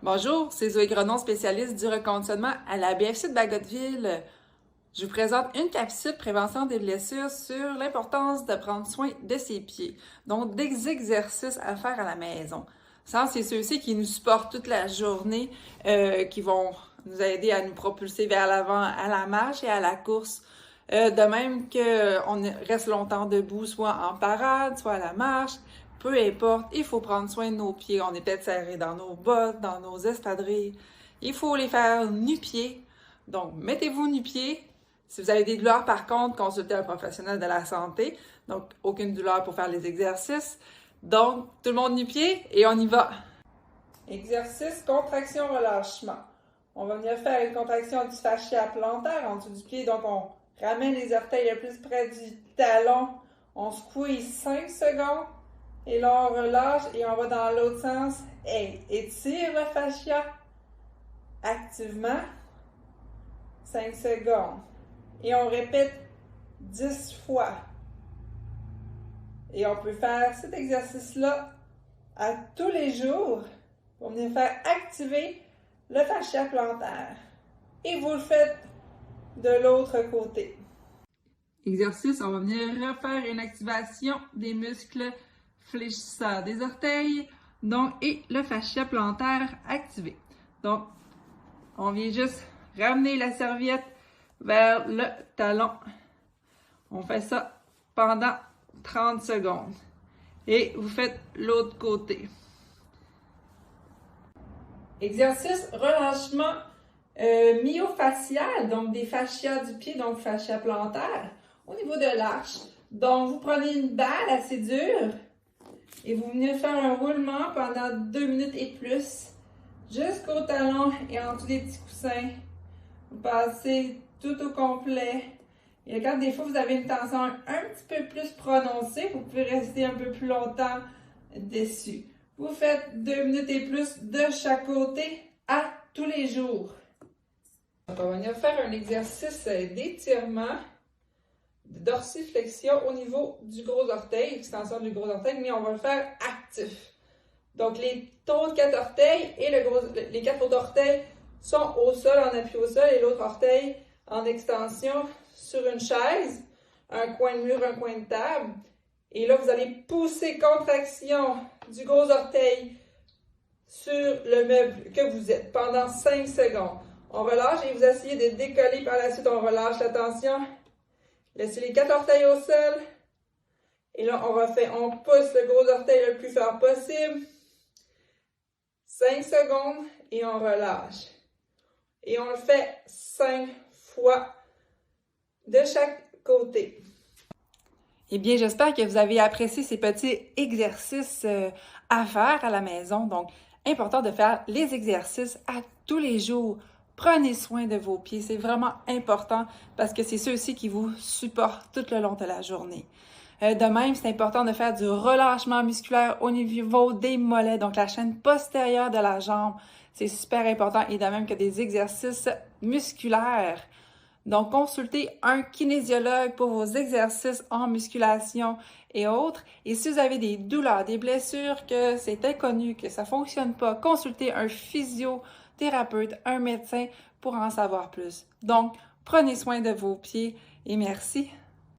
Bonjour, c'est Zoé Grenon, spécialiste du reconditionnement à la BFC de Bagotville. Je vous présente une capsule prévention des blessures sur l'importance de prendre soin de ses pieds. Donc, des exercices à faire à la maison. Ça, c'est ceux-ci qui nous supportent toute la journée, qui vont nous aider à nous propulser vers l'avant à la marche et à la course. De même qu'on reste longtemps debout, soit en parade, soit à la marche. Peu importe, il faut prendre soin de nos pieds. On est peut-être serré dans nos bottes, dans nos espadrilles. Il faut les faire nu-pieds. Donc, mettez-vous nu-pieds. Si vous avez des douleurs, par contre, consultez un professionnel de la santé. Donc, aucune douleur pour faire les exercices. Donc, tout le monde nu-pieds et on y va. Exercice, contraction, relâchement. On va venir faire une contraction du fascia plantaire en dessous du pied. Donc, on ramène les orteils le plus près du talon. On squeeze 5 secondes. Et là, on relâche et on va dans l'autre sens. Et étire le fascia activement. 5 secondes. Et on répète 10 fois. Et on peut faire cet exercice-là à tous les jours pour venir faire activer le fascia plantaire. Et vous le faites de l'autre côté. Exercice, on va venir refaire une activation des muscles fléchisseurs des orteils, donc, et le fascia plantaire activé. Donc, on vient juste ramener la serviette vers le talon. On fait ça pendant 30 secondes. Et vous faites l'autre côté. Exercice relâchement myofascial, donc des fascias du pied, donc fascia plantaire, au niveau de l'arche. Donc, vous prenez une balle assez dure et vous venez faire un roulement pendant 2 minutes et plus, jusqu'au talon et en dessous des petits coussins. Vous passez tout au complet. Et quand des fois vous avez une tension un petit peu plus prononcée, vous pouvez rester un peu plus longtemps dessus. Vous faites 2 minutes et plus de chaque côté à tous les jours. Donc, on va venir faire un exercice d'étirement, de dorsiflexion au niveau du gros orteil, extension du gros orteil, mais on va le faire actif. Donc, les autres 4 orteils et les 4 autres orteils sont au sol, en appui au sol, et l'autre orteil en extension sur une chaise, un coin de mur, un coin de table. Et là, vous allez pousser contraction du gros orteil sur le meuble que vous êtes pendant 5 secondes. On relâche et vous essayez de décoller par la suite. On relâche la tension. Laissez les 4 orteils au sol. Et là, on pousse le gros orteil le plus fort possible. 5 secondes et on relâche. Et on le fait 5 fois de chaque côté. Eh bien, j'espère que vous avez apprécié ces petits exercices à faire à la maison. Donc, important de faire les exercices à tous les jours. Prenez soin de vos pieds, c'est vraiment important parce que c'est ceux-ci qui vous supportent tout le long de la journée. De même, c'est important de faire du relâchement musculaire au niveau des mollets, donc la chaîne postérieure de la jambe. C'est super important et de même que des exercices musculaires. Donc, consultez un kinésiologue pour vos exercices en musculation et autres. Et si vous avez des douleurs, des blessures, que c'est inconnu, que ça ne fonctionne pas, consultez un physiothérapeute, un médecin pour en savoir plus. Donc, prenez soin de vos pieds et merci.